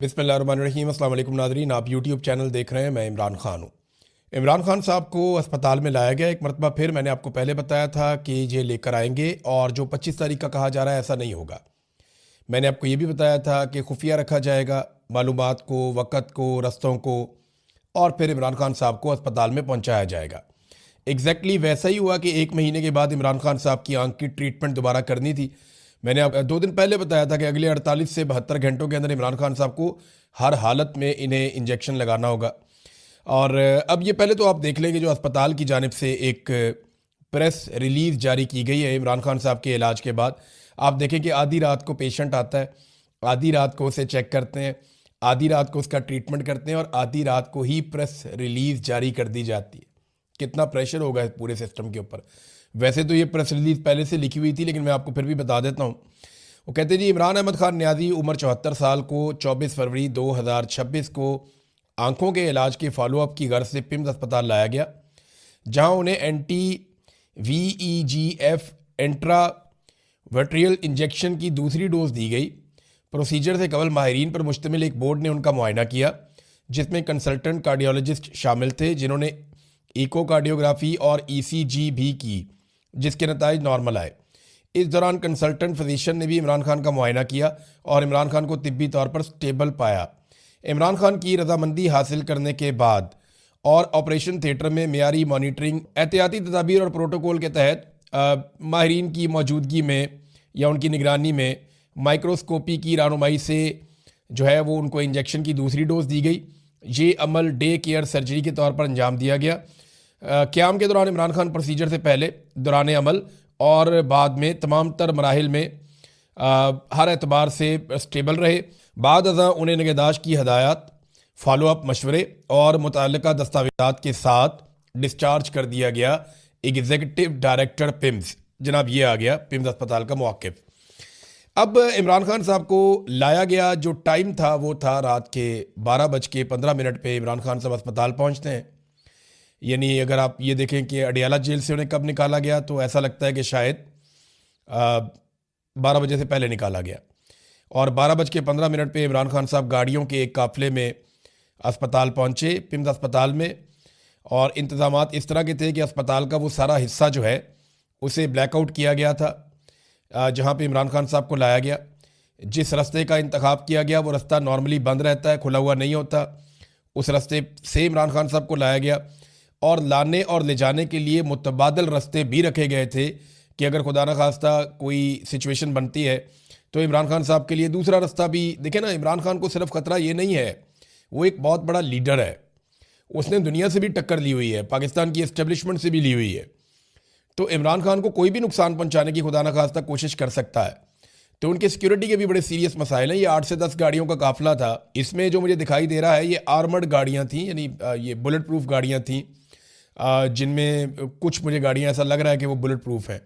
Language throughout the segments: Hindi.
बिस्मिल्लाहिर्रहमानिर्रहीम। अस्सलाम वालेकुम नाज़रीन, आप यूट्यूब चैनल देख रहे हैं। मैं इमरान खान हूँ। इमरान खान साहब को अस्पताल में लाया गया। एक मरतबा फिर मैंने आपको पहले बताया था कि ये लेकर आएंगे और जो 25 तारीख का कहा जा रहा है ऐसा नहीं होगा। मैंने आपको ये भी बताया था कि खुफिया रखा जाएगा मालूमात को, वक़्त को, रस्तों को, और फिर इमरान खान साहब को अस्पताल में पहुँचाया जाएगा। एग्जैक्टली वैसा ही हुआ कि 1 महीने के बाद इमरान खान साहब की आंख की ट्रीटमेंट दोबारा करनी थी। मैंने आप 2 दिन पहले बताया था कि अगले 48 से 72 घंटों के अंदर इमरान खान साहब को हर हालत में इन्हें इंजेक्शन लगाना होगा। और अब ये पहले तो आप देख लेंगे, जो अस्पताल की जानिब से एक प्रेस रिलीज़ जारी की गई है इमरान खान साहब के इलाज के बाद। आप देखें कि आधी रात को पेशेंट आता है, आधी रात को उसे चेक करते हैं, आधी रात को उसका ट्रीटमेंट करते हैं और आधी रात को ही प्रेस रिलीज़ जारी कर दी जाती है। कितना प्रेशर होगा इस पूरे सिस्टम के ऊपर। वैसे तो ये प्रेस रिलीज पहले से लिखी हुई थी, लेकिन मैं आपको फिर भी बता देता हूँ। वो कहते जी, इमरान अहमद खान न्याजी उम्र 74 साल को 24 फरवरी 2026 को आंखों के इलाज के फॉलोअप की गर्ज से पिम्स अस्पताल लाया गया, जहां उन्हें एंटी VEGF एंट्रा वर्ट्रियल इंजेक्शन की दूसरी डोज दी गई। प्रोसीजर से कबल माहिरीन पर मुश्तमिल एक बोर्ड ने उनका मुआयना किया, जिसमें कंसल्टेंट कार्डियोलॉजिस्ट शामिल थे, जिन्होंने इकोकार्डियोग्राफी और ECG भी की, जिसके नताइज नॉर्मल आए। इस दौरान कंसल्टेंट फिजिशियन ने भी इमरान खान का मुआयना किया और इमरान खान को तिब्बी तौर पर स्टेबल पाया। इमरान खान की रजामंदी हासिल करने के बाद और ऑपरेशन थिएटर में मियारी मॉनिटरिंग, एहतियाती तदाबीर और प्रोटोकॉल के तहत माहिरीन की मौजूदगी में या उनकी निगरानी में माइक्रोस्कोपी की रहनुमाई से जो है वो उनको इंजेक्शन की दूसरी डोज दी गई। ये अमल डे केयर सर्जरी के तौर पर अंजाम दिया गया। क़याम के दौरान इमरान खान प्रोसीजर से पहले, दौरान अमल और बाद में तमाम तर मराहिल में हर एतबार से स्टेबल रहे। बाद अज़ां उन्हें निगहदाश्त की हदायत, फॉलोअप मशवरे और मुतल्लिका दस्तावेज़ात के साथ डिस्चार्ज कर दिया गया। एग्जीक्यूटिव डायरेक्टर पिम्स, जनाब ये आ गया पिम्स अस्पताल का मुआक्किब। अब इमरान खान साहब को लाया गया, जो टाइम था वो था रात के 12:15 पे इमरान खान साहब अस्पताल पहुंचते हैं। यानी अगर आप ये देखें कि अडियाला जेल से उन्हें कब निकाला गया, तो ऐसा लगता है कि शायद 12 बजे से पहले निकाला गया। और 12:15 पे इमरान खान साहब गाड़ियों के एक काफ़िले में अस्पताल पहुंचे, पिम्स अस्पताल में। और इंतज़ामात इस तरह के थे कि अस्पताल का वो सारा हिस्सा जो है उसे ब्लैकआउट किया गया था, जहाँ पे इमरान खान साहब को लाया गया। जिस रास्ते का इंतखाब किया गया वो रास्ता नॉर्मली बंद रहता है, खुला हुआ नहीं होता। उस रास्ते से इमरान खान साहब को लाया गया और लाने और ले जाने के लिए मुतबादल रास्ते भी रखे गए थे कि अगर खुदा न खास्ता कोई सिचुएशन बनती है तो इमरान खान साहब के लिए दूसरा रास्ता भी। देखें ना, इमरान खान को सिर्फ ख़तरा ये नहीं है, वो एक बहुत बड़ा लीडर है। उसने दुनिया से भी टक्कर ली हुई है, पाकिस्तान की एस्टेब्लिशमेंट से भी ली हुई है। तो इमरान खान को कोई भी नुकसान पहुंचाने की खुदा न खास्ता कोशिश कर सकता है। तो उनके सिक्योरिटी के भी बड़े सीरियस मसाइल हैं। ये 8 से 10 गाड़ियों का काफिला था। इसमें जो मुझे दिखाई दे रहा है ये आर्मर्ड गाड़ियां थी, यानी ये बुलेट प्रूफ गाड़ियां थी, जिनमें कुछ मुझे गाड़ियां ऐसा लग रहा है कि वो बुलेट प्रूफ हैं,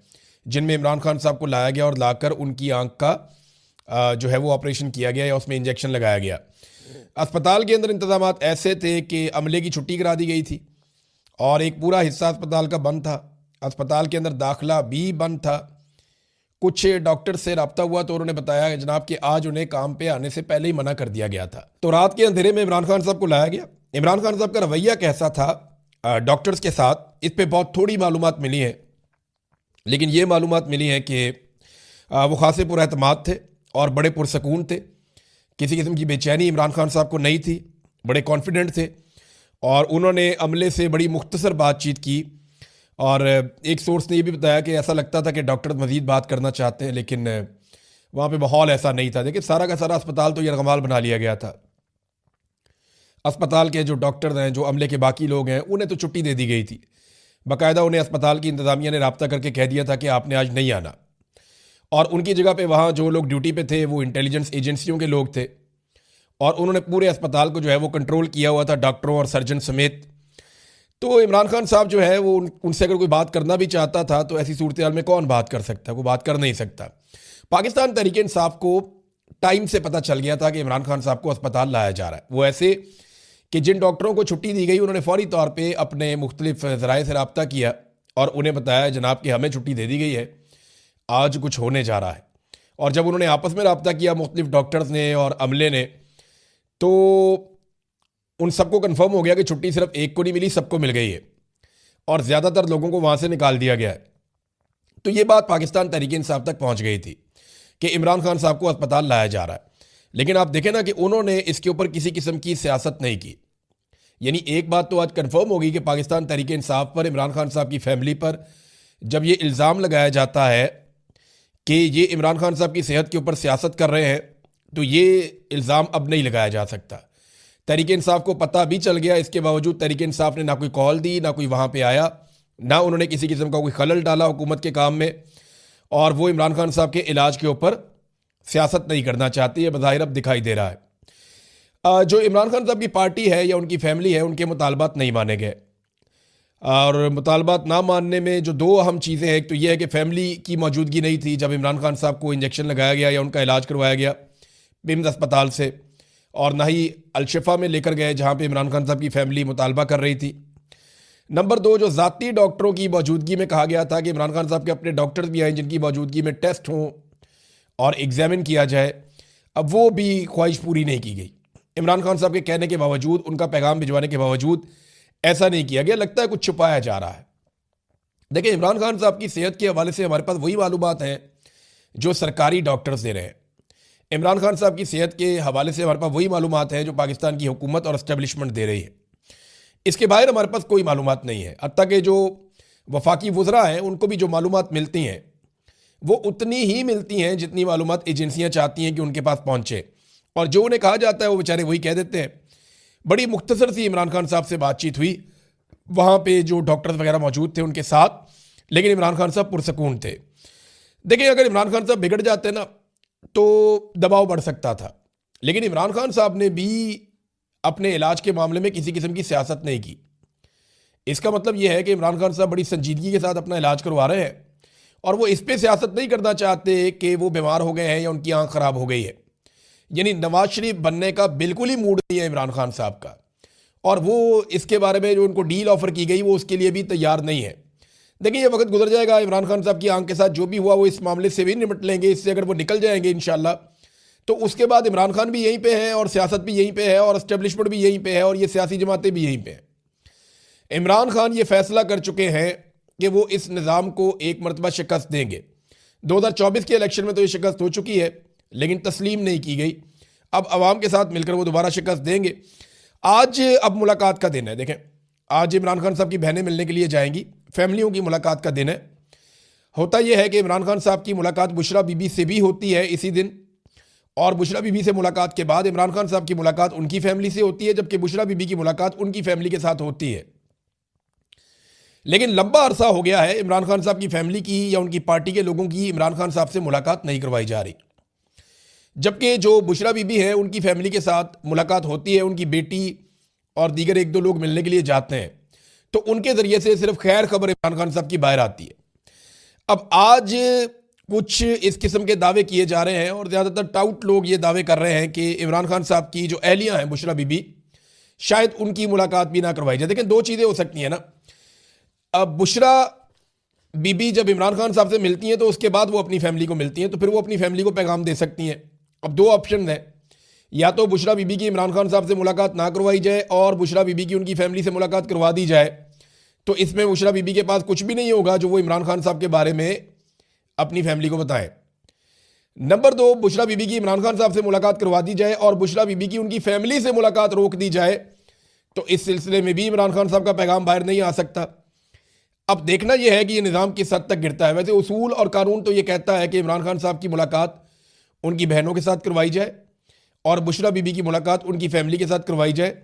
जिनमें इमरान खान साहब को लाया गया और लाकर उनकी आंख का जो है वो ऑपरेशन किया गया या उसमें इंजेक्शन लगाया गया। अस्पताल के अंदर इंतजामात ऐसे थे कि अमले की छुट्टी करा दी गई थी और एक पूरा हिस्सा अस्पताल का बंद था। अस्पताल के अंदर दाखिला भी बंद था। कुछ डॉक्टर से रब्ता हुआ तो उन्होंने बताया जनाब कि आज उन्हें काम पे आने से पहले ही मना कर दिया गया था। तो रात के अंधेरे में इमरान खान साहब को लाया गया। इमरान खान साहब का रवैया कैसा था डॉक्टर्स के साथ, इस पे बहुत थोड़ी मालूमात मिली है, लेकिन ये मालूमात मिली है कि वो खासे पुरएतमाद थे और बड़े पुरसकून थे। किसी किस्म की बेचैनी इमरान खान साहब को नहीं थी, बड़े कॉन्फिडेंट थे। और उन्होंने अमले से बड़ी मुख्तसर बातचीत की और एक सोर्स ने ये भी बताया कि ऐसा लगता था कि डॉक्टर मज़ीद बात करना चाहते हैं, लेकिन वहाँ पे माहौल ऐसा नहीं था। देखिए, सारा का सारा अस्पताल तो यरगमाल बना लिया गया था। अस्पताल के जो डॉक्टर हैं, जो अमले के बाकी लोग हैं, उन्हें तो छुट्टी दे दी गई थी। बाकायदा उन्हें अस्पताल की इंतज़ामिया ने रब्ता करके कह दिया था कि आपने आज नहीं आना। और उनकी जगह पे वहाँ जो लोग ड्यूटी पे थे वो इंटेलिजेंस एजेंसियों के लोग थे और उन्होंने पूरे अस्पताल को जो है वो कंट्रोल किया हुआ था, डॉक्टरों और सर्जन समेत। तो इमरान खान साहब जो है वो उनसे अगर कोई बात करना भी चाहता था तो ऐसी सूरत हाल में कौन बात कर सकता है, वो बात कर नहीं सकता। पाकिस्तान तहरीक इंसाफ को टाइम से पता चल गया था कि इमरान खान साहब को अस्पताल लाया जा रहा है। वो ऐसे कि जिन डॉक्टरों को छुट्टी दी गई उन्होंने फौरी तौर पर अपने मुख्तलिफ ज़राए से रब्ता किया और उन्हें बताया जनाब कि हमें छुट्टी दे दी गई है, आज कुछ होने जा रहा है। और जब उन्होंने आपस में रब्ता किया मुख्तलिफ डॉक्टर्स ने और अमले ने, तो उन सबको कंफर्म हो गया कि छुट्टी सिर्फ एक को नहीं मिली, सबको मिल गई है और ज़्यादातर लोगों को वहाँ से निकाल दिया गया है। तो ये बात पाकिस्तान तहरीक इंसाफ तक पहुँच गई थी कि इमरान खान साहब को अस्पताल लाया जा रहा है। लेकिन आप देखें ना कि उन्होंने इसके ऊपर किसी किस्म की सियासत नहीं की। यानी एक बात तो आज कंफर्म होगी कि पाकिस्तान तहरीक इंसाफ पर, इमरान खान साहब की फैमिली पर जब ये इल्ज़ाम लगाया जाता है कि ये इमरान खान साहब की सेहत के ऊपर सियासत कर रहे हैं, तो ये इल्ज़ाम अब नहीं लगाया जा सकता। तहरीक इंसाफ को पता भी चल गया, इसके बावजूद तहरीक इंसाफ ने ना कोई कॉल दी, ना कोई वहाँ पे आया, ना उन्होंने किसी किस्म का कोई खलल डाला हुकूमत के काम में, और वो इमरान खान साहब के इलाज के ऊपर सियासत नहीं करना चाहती है, बज़ाहिर अब दिखाई दे रहा है। जो इमरान खान साहब की पार्टी है या उनकी फैमिली है, उनके मुतालबात नहीं माने गए। और मुतालबात ना मानने में जो दो अहम चीज़ें हैं, एक तो यह है कि फैमिली की मौजूदगी नहीं थी जब इमरान खान साहब को इंजेक्शन लगाया गया या उनका इलाज करवाया गया पिम्स अस्पताल से, और ना ही अलशिफा में लेकर गए जहाँ पे इमरान खान साहब की फैमिली मुतालबा कर रही थी। नंबर दो, जो ज़ाती डॉक्टरों की मौजूदगी में कहा गया था कि इमरान खान साहब के अपने डॉक्टर्स भी आए जिनकी मौजूदगी में टेस्ट हों और एग्जामिन किया जाए, अब वो भी ख्वाहिश पूरी नहीं की गई। इमरान खान साहब के कहने के बावजूद, उनका पैगाम भिजवाने के बावजूद ऐसा नहीं किया गया। लगता है कुछ छुपाया जा रहा है। देखिए, इमरान खान साहब की सेहत के हवाले से हमारे पास वही मालूमात हैं जो सरकारी डॉक्टर्स दे रहे हैं। इमरान खान साहब की सेहत के हवाले से हमारे पास वही मालूमात हैं जो पाकिस्तान की हुकूमत और इस्टेब्लिशमेंट दे रही है। इसके बाहर हमारे पास कोई मालूमात नहीं है। हत्ता कि जो वफाकी वज़रा हैं उनको भी जो मालूमात मिलती हैं वो उतनी ही मिलती हैं जितनी मालूमात एजेंसियां चाहती हैं कि उनके पास पहुंचे, और जो उन्हें कहा जाता है वो बेचारे वही कह देते हैं। बड़ी मुख्तसर सी इमरान खान साहब से बातचीत हुई, वहाँ पे जो डॉक्टर्स वगैरह मौजूद थे उनके साथ, लेकिन इमरान खान साहब पुरसकून थे। देखिए, अगर इमरान खान साहब बिगड़ जाते ना तो दबाव बढ़ सकता था, लेकिन इमरान खान साहब ने भी अपने इलाज के मामले में किसी किस्म की सियासत नहीं की। इसका मतलब यह है कि इमरान खान साहब बड़ी संजीदगी के साथ अपना इलाज करवा रहे हैं और वो इस पर सियासत नहीं करना चाहते कि वो बीमार हो गए हैं या उनकी आंख खराब हो गई है। यानी नवाज शरीफ बनने का बिल्कुल ही मूड नहीं है इमरान खान साहब का, और वो इसके बारे में जो उनको डील ऑफर की गई वो उसके लिए भी तैयार नहीं है। देखिए, ये वक्त गुजर जाएगा, इमरान खान साहब की आंख के साथ जो भी हुआ वो इस मामले से भी निपट लेंगे। इससे अगर वो निकल जाएंगे इंशाल्लाह, तो उसके बाद इमरान खान भी यहीं पे है और सियासत भी यहीं पे है और एस्टेब्लिशमेंट भी यहीं पे है और ये सियासी जमातें भी यहीं पे हैं। इमरान खान ये फैसला कर चुके हैं कि वो इस निज़ाम को एक मरतबा शिकस्त देंगे। 2024 के इलेक्शन में तो ये शिकस्त हो चुकी है, लेकिन तस्लीम नहीं की गई। अब अवाम के साथ मिलकर वो दोबारा शिकस्त देंगे। आज अब मुलाकात का दिन है। देखें, आज इमरान खान साहब की बहनें मिलने के लिए जाएंगी, फैमिलियों की मुलाकात का दिन है। होता यह है कि इमरान खान साहब की मुलाकात बुशरा बीबी से भी होती है इसी दिन, और बुशरा बीबी से मुलाकात के बाद इमरान खान साहब की मुलाकात उनकी फैमिली से होती है, जबकि बुशरा बीबी की मुलाकात उनकी फैमिली के साथ होती है। लेकिन लंबा अरसा हो गया है इमरान खान साहब की फैमिली की या उनकी पार्टी के लोगों की इमरान खान साहब से मुलाकात नहीं करवाई जा रही, जबकि जो बुशरा बीबी है उनकी फैमिली के साथ मुलाकात होती है। उनकी बेटी और दीगर एक दो लोग मिलने के लिए जाते हैं, तो उनके ज़रिए से सिर्फ खैर खबर इमरान खान साहब की बाहर आती है। अब आज कुछ इस किस्म के दावे किए जा रहे हैं और ज़्यादातर टाउट लोग ये दावे कर रहे हैं कि इमरान खान साहब की जो अहलियाँ हैं बुशरा बीबी, शायद उनकी मुलाकात भी ना करवाई जाए। लेकिन दो चीज़ें हो सकती हैं ना। अब बुशरा बीबी जब इमरान खान साहब से मिलती हैं तो उसके बाद वो अपनी फैमिली को मिलती हैं, तो फिर वो अपनी फैमिली को पैगाम दे सकती हैं। अब दो ऑप्शन हैं, या तो बुशरा बीबी की इमरान खान साहब से मुलाकात ना करवाई जाए और बुशरा बीबी की उनकी फैमिली से मुलाकात करवा दी जाए, तो इसमें बुशरा बीबी के पास कुछ भी नहीं होगा जो वो इमरान खान साहब के बारे में अपनी फैमिली को बताएं। नंबर दो, बुशरा बीबी की इमरान खान साहब से मुलाकात करवा दी जाए और बुशरा बीबी की उनकी फैमिली से मुलाकात रोक दी जाए, तो इस सिलसिले में भी इमरान खान साहब का पैगाम बाहर नहीं आ सकता। अब देखना यह है कि ये निज़ाम किस हद तक गिरता है। वैसे उसूल और कानून तो ये कहता है कि इमरान खान साहब की मुलाकात उनकी बहनों के साथ करवाई जाए और बुशरा बीबी की मुलाकात उनकी फैमिली के साथ करवाई जाए,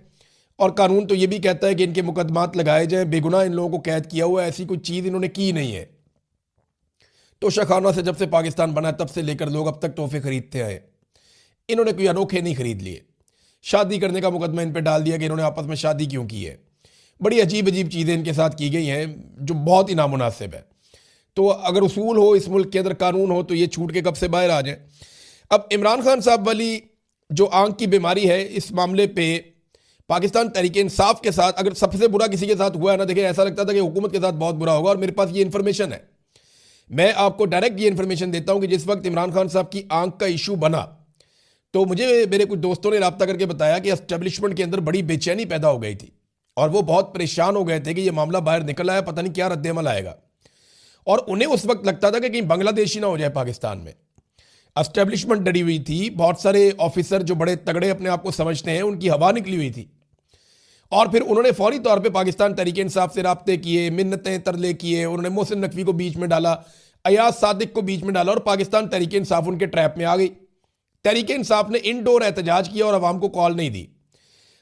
और कानून तो ये भी कहता है कि इनके मुकदमात लगाए जाएं, बेगुनाह इन लोगों को कैद किया हुआ है, ऐसी कोई चीज़ इन्होंने की नहीं है। तो शाखाना से जब से पाकिस्तान बना तब से लेकर लोग अब तक तोहफे खरीदते आए, इन्होंने कोई अनोखे नहीं खरीद लिए। शादी करने का मुकदमा इन पर डाल दिया कि इन्होंने आपस में शादी क्यों की है। बड़ी अजीब अजीब चीज़ें इनके साथ की गई हैं जो बहुत ही नामुनासिब है। तो अगर उसूल हो इस मुल्क के अंदर, कानून हो, तो ये छूट के कब से बाहर आ जाए। अब इमरान खान साहब वाली जो आंख की बीमारी है, इस मामले पे पाकिस्तान तहरीक इंसाफ के साथ अगर सबसे बुरा किसी के साथ हुआ है ना, देखिए ऐसा लगता था कि हुकूमत के साथ बहुत बुरा होगा, और मेरे पास ये इन्फॉर्मेशन है। मैं आपको डायरेक्ट ये इन्फॉर्मेशन देता हूं कि जिस वक्त इमरान खान साहब की आंख का इशू बना तो मुझे मेरे कुछ दोस्तों ने रब्ता करके बताया कि एस्टेब्लिशमेंट के अंदर बड़ी बेचैनी पैदा हो गई थी और वो बहुत परेशान हो गए थे कि ये मामला बाहर निकल आया, पता नहीं क्या रद्द-ए-अमल आएगा। और उन्हें उस वक्त लगता था कि कहीं बांग्लादेश ही ना हो जाए पाकिस्तान में। एस्टेब्लिशमेंट डरी हुई थी, बहुत सारे ऑफिसर जो बड़े तगड़े अपने आप को समझते हैं उनकी हवा निकली हुई थी। और फिर उन्होंने फौरी तौर पे पाकिस्तान तहरीक इंसाफ से राब्ते किए, मिन्नतें तरले किए, उन्होंने मोहसिन नकवी को बीच में डाला, अयाज सादिक को बीच में डाला और पाकिस्तान तहरीक इंसाफ उनके ट्रैप में आ गई। तहरीक इंसाफ ने इंडोर एहतजाज किया और अवाम को कॉल नहीं दी।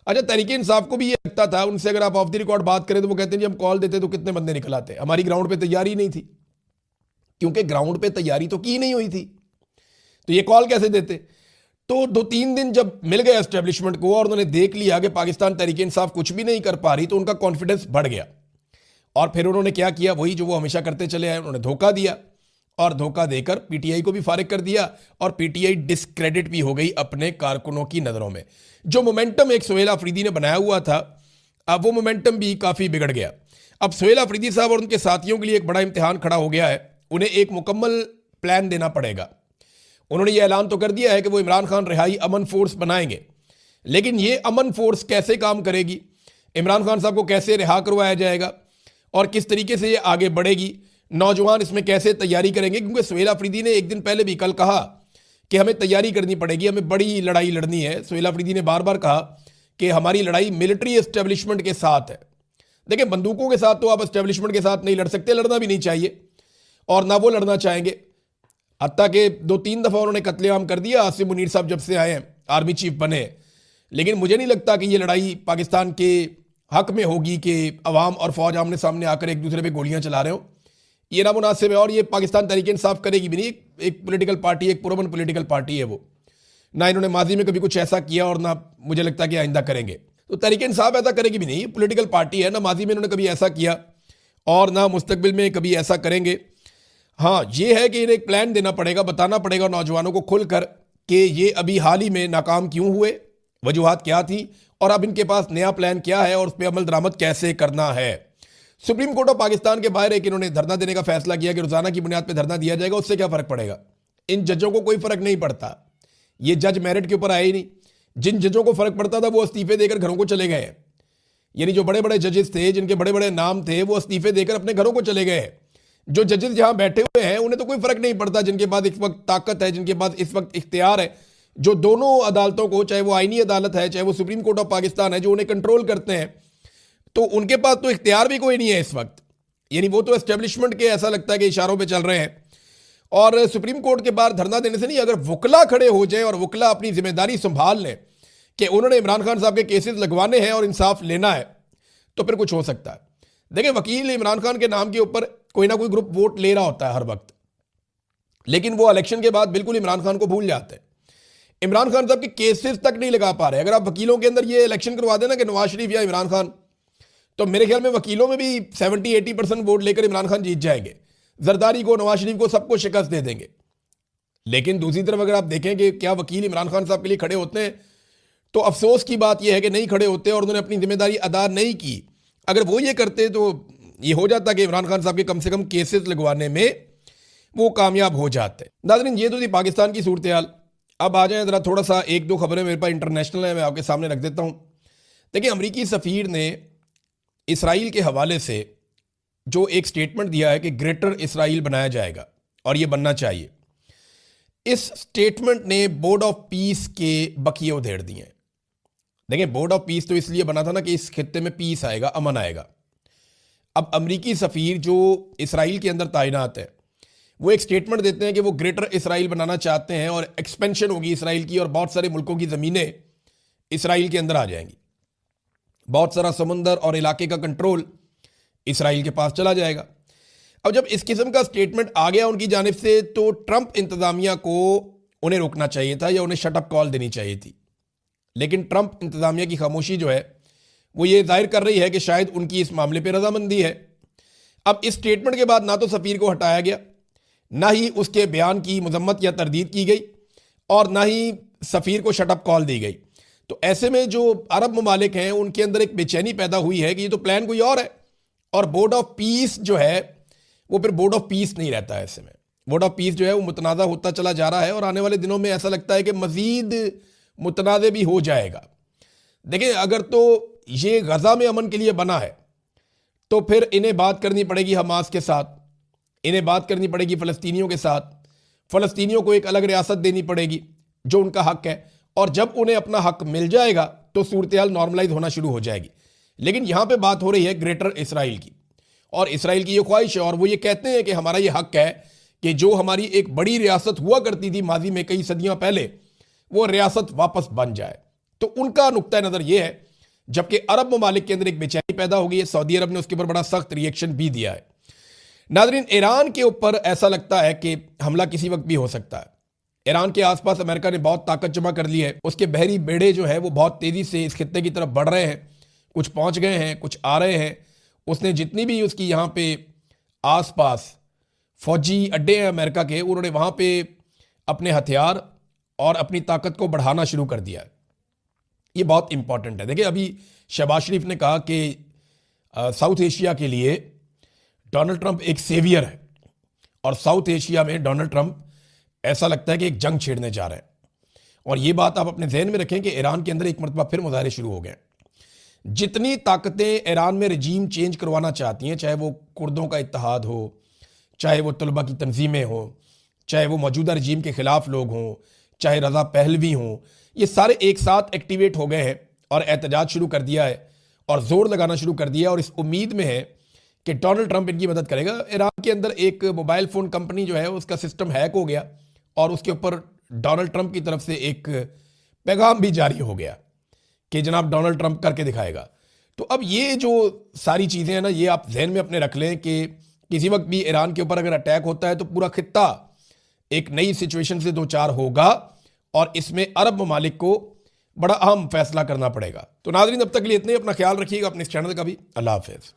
अच्छा, तहरीक इंसाफ को भी ये लगता था, उनसे अगर आप ऑफ द रिकॉर्ड बात करें तो वो कहते हैं जी हम कॉल देते तो कितने बंदे निकल आते, हमारी ग्राउंड पे तैयारी नहीं थी, क्योंकि ग्राउंड पे तैयारी तो की नहीं हुई थी, तो ये कॉल कैसे देते। तो 2-3 दिन जब मिल गए एस्टेब्लिशमेंट को और उन्होंने देख लिया कि पाकिस्तान तहरीक इंसाफ कुछ भी नहीं कर पा रही, तो उनका कॉन्फिडेंस बढ़ गया। और फिर उन्होंने क्या किया, वही जो वो हमेशा करते चले आए, उन्होंने धोखा दिया और धोखा देकर पीटीआई को भी फारिग कर दिया और पीटीआई डिस्क्रेडिट भी हो गई अपने कारकुनों की नज़रों में। जो मोमेंटम एक सुहेल अफरीदी ने बनाया हुआ था, अब वो मोमेंटम भी काफ़ी बिगड़ गया। अब सुहेल अफरीदी साहब और उनके साथियों के लिए एक बड़ा इम्तिहान खड़ा हो गया है, उन्हें एक मुकम्मल प्लान देना पड़ेगा। उन्होंने ये ऐलान तो कर दिया है कि वो इमरान खान रिहाई अमन फोर्स बनाएंगे, लेकिन ये अमन फोर्स कैसे काम करेगी, इमरान खान साहब को कैसे रिहा करवाया जाएगा और किस तरीके से ये आगे बढ़ेगी, नौजवान इसमें कैसे तैयारी करेंगे। क्योंकि सुहेल अफरीदी ने एक दिन पहले भी कल कहा कि हमें तैयारी करनी पड़ेगी, हमें बड़ी लड़ाई लड़नी है। सुहेल अफरीदी ने बार बार कहा कि हमारी लड़ाई मिलिट्री एस्टेब्लिशमेंट के साथ है। देखिए, बंदूकों के साथ तो आप एस्टेब्लिशमेंट के साथ नहीं लड़ सकते, लड़ना भी नहीं चाहिए और ना वो लड़ना चाहेंगे। हत्ता के 2-3 दफ़ा उन्होंने कत्लेआम कर दिया आसिम मुनीर साहब जब से आए हैं, आर्मी चीफ बने। लेकिन मुझे नहीं लगता कि ये लड़ाई पाकिस्तान के हक में होगी कि अवाम और फौज आमने सामने आकर एक दूसरे पे गोलियां चला रहे हो, ये ना मुनासिब है। और ये पाकिस्तान तहरीक इंसाफ करेगी भी नहीं, एक पॉलिटिकल पार्टी, एक पुरअमन पॉलिटिकल पार्टी है वो, ना इन्होंने माजी में कभी कुछ ऐसा किया और ना मुझे लगता कि आइंदा करेंगे। तो तहरीक इंसाफ ऐसा करेगी भी नहीं, पॉलिटिकल पार्टी है, ना माजी में इन्होंने कभी ऐसा किया और ना मुस्तकबिल में कभी ऐसा करेंगे। हाँ, ये है कि इन्हें एक प्लान देना पड़ेगा, बताना पड़ेगा नौजवानों को खुलकर कि ये अभी हाल ही में नाकाम क्यों हुए, वजूहात क्या थी और अब इनके पास नया प्लान क्या है और उस पर अमल दरामद कैसे करना है। सुप्रीम कोर्ट ऑफ पाकिस्तान के बाहर एक इन्होंने धरना देने का फैसला किया कि रोजाना की बुनियाद पर धरना दिया जाएगा। उससे क्या फर्क पड़ेगा, इन जजों को कोई फर्क नहीं पड़ता, ये जज मेरिट के ऊपर आए ही नहीं। जिन जजों को फर्क पड़ता था वो इस्तीफे देकर घरों को चले गए, यानी जो बड़े बड़े जजेस थे, जिनके बड़े बड़े नाम थे, वो इस्तीफे देकर अपने घरों को चले गए। जो जजेस जहां बैठे हुए हैं उन्हें तो कोई फर्क नहीं पड़ता, जिनके पास इस वक्त ताकत है, जिनके पास इस वक्त इख्तियार है, जो दोनों अदालतों को, चाहे वो आईनी अदालत है चाहे वो सुप्रीम कोर्ट ऑफ पाकिस्तान है, जो उन्हें कंट्रोल करते हैं, तो उनके पास तो इख्तियार भी कोई नहीं है इस वक्त। यानी वो तो एस्टेब्लिशमेंट के ऐसा लगता है कि इशारों पे चल रहे हैं। और सुप्रीम कोर्ट के बाहर धरना देने से नहीं, अगर वकला खड़े हो जाए और वकला अपनी जिम्मेदारी संभाल लें कि उन्होंने इमरान खान साहब के केसेस लगवाने हैं और इंसाफ लेना है, तो फिर कुछ हो सकता है। देखिए, वकील इमरान खान के नाम के ऊपर कोई ना कोई ग्रुप वोट ले रहा होता है हर वक्त, लेकिन वो इलेक्शन के बाद बिल्कुल इमरान खान को भूल जाते हैं। इमरान खान साहब के केसेस तक नहीं लगा पा रहे। अगर आप वकीलों के अंदर ये इलेक्शन करवा देना कि नवाज शरीफ या इमरान खान, तो मेरे ख्याल में वकीलों में भी 70-80% वोट लेकर इमरान खान जीत जाएंगे, जरदारी को, नवाज शरीफ को, सबको शिकस्त दे देंगे। लेकिन दूसरी तरफ अगर आप देखें कि क्या वकील इमरान खान साहब के लिए खड़े होते हैं, तो अफसोस की बात यह है कि नहीं खड़े होते और उन्होंने अपनी जिम्मेदारी अदा नहीं की। अगर वो ये करते तो ये हो जाता कि इमरान खान साहब के कम से कम केसेस लगवाने में वो कामयाब हो जाते। नाज़रीन, ये तो थी पाकिस्तान की सूरत हाल। अब आ जाए ज़रा थोड़ा सा, 1-2 खबरें मेरे पास इंटरनेशनल है, मैं आपके सामने रख देता हूँ। देखिए, अमरीकी सफ़ीर ने इसराइल के हवाले से जो एक स्टेटमेंट दिया है कि ग्रेटर इसराइल बनाया जाएगा और ये बनना चाहिए, इस स्टेटमेंट ने बोर्ड ऑफ पीस के बकिए उधेड़ दिए हैं। देखिए, बोर्ड ऑफ पीस तो इसलिए बना था ना कि इस खित्ते में पीस आएगा, अमन आएगा। अब अमरीकी सफ़ीर जो इसराइल के अंदर तैनात है, वो एक स्टेटमेंट देते हैं कि वो ग्रेटर इसराइल बनाना चाहते हैं और एक्सपेंशन होगी इसराइल की और बहुत सारे मुल्कों की ज़मीनें इसराइल के अंदर आ जाएंगी। बहुत सारा समुंदर और इलाके का कंट्रोल इसराइल के पास चला जाएगा। अब जब इस किस्म का स्टेटमेंट आ गया उनकी जानिब से, तो ट्रंप इंतज़ामिया को उन्हें रोकना चाहिए था या उन्हें शटअप कॉल देनी चाहिए थी। लेकिन ट्रंप इंतज़ामिया की खामोशी जो है वो ये जाहिर कर रही है कि शायद उनकी इस मामले पर रजामंदी है। अब इस स्टेटमेंट के बाद ना तो सफ़ीर को हटाया गया, ना ही उसके बयान की मजम्मत या तरदीद की गई और ना ही सफ़ीर को शटअप कॉल दी गई। तो ऐसे में जो अरब ममालिक हैं उनके अंदर एक बेचैनी पैदा हुई है कि ये तो प्लान कोई और है और बोर्ड ऑफ पीस जो है वो फिर बोर्ड ऑफ पीस नहीं रहता है। ऐसे में वर्ड ऑफ पीस जो है वो मुतनाज़ा होता चला जा रहा है और आने वाले दिनों में ऐसा लगता है कि मज़ीद मुतनाज़े भी हो जाएगा। देखिए, अगर तो ये गज़ा में अमन के लिए बना है तो फिर इन्हें बात करनी पड़ेगी हमास के साथ, इन्हें बात करनी पड़ेगी फ़लस्तीनियों के साथ, फ़लस्तीनियों को एक अलग रियासत देनी पड़ेगी जो उनका हक है, और जब उन्हें अपना हक मिल जाएगा तो सूरत हाल नॉर्मलाइज होना शुरू हो जाएगी। लेकिन यहाँ पे बात हो रही है ग्रेटर इसराइल की, और इसराइल की ये ख्वाहिश है और वो ये कहते हैं कि हमारा ये हक है कि जो हमारी एक बड़ी रियासत हुआ करती थी माजी में कई सदियां पहले, वो रियासत वापस बन जाए। तो उनका नुक्ता नज़र ये है, जबकि अरब ममालिक के अंदर एक बेचैनी पैदा हो गई है। सऊदी अरब ने उसके ऊपर बड़ा सख्त रिएक्शन भी दिया है। नाज़रीन, ईरान के ऊपर ऐसा लगता है कि हमला किसी वक्त भी हो सकता है। ईरान के आसपास अमेरिका ने बहुत ताकत जमा कर ली है, उसके बहरी बेड़े जो है वो बहुत तेज़ी से इस खित्ते की तरफ बढ़ रहे हैं, कुछ पहुंच गए हैं, कुछ आ रहे हैं। उसने जितनी भी उसकी यहाँ पे आसपास फौजी अड्डे हैं अमेरिका के, उन्होंने वहाँ पे अपने हथियार और अपनी ताकत को बढ़ाना शुरू कर दिया है। ये बहुत इंपॉर्टेंट है। देखिए, अभी शहबाज शरीफ ने कहा कि साउथ एशिया के लिए डोनाल्ड ट्रंप एक सेवियर है, और साउथ एशिया में डोनाल्ड ट्रंप ऐसा लगता है कि एक जंग छेड़ने जा रहे हैं। और ये बात आप अपने जहन में रखें कि ईरान के अंदर एक मरतबा फिर मुजाहरे शुरू हो गए। जितनी ताकतें ईरान में रजीम चेंज करवाना चाहती हैं, चाहे वो कुर्दों का इत्तेहाद हो, चाहे वो तलबा की तंजीमें हो, चाहे वो मौजूदा रजीम के खिलाफ लोग हों, चाहे रज़ा पहलवी हों, ये सारे एक साथ एक्टिवेट हो गए हैं और एहतजाज शुरू कर दिया है और जोर लगाना शुरू कर दिया, और इस उम्मीद में है कि डोनाल्ड ट्रंप इनकी मदद करेगा। ईरान के अंदर एक मोबाइल फ़ोन कंपनी जो है उसका सिस्टम हैक हो गया और उसके ऊपर डोनाल्ड ट्रंप की तरफ से एक पैगाम भी जारी हो गया कि जनाब डोनाल्ड ट्रंप करके दिखाएगा। तो अब ये जो सारी चीज़ें हैं ना, ये आप जहन में अपने रख लें कि किसी वक्त भी ईरान के ऊपर अगर अटैक होता है तो पूरा खित्ता एक नई सिचुएशन से दो चार होगा, और इसमें अरब ममालिक को बड़ा अहम फैसला करना पड़ेगा। तो नाज़रीन, अब तक के लिए इतने, अपना ख्याल रखिएगा, अपने इस चैनल का भी। अल्लाह हाफ़िज़।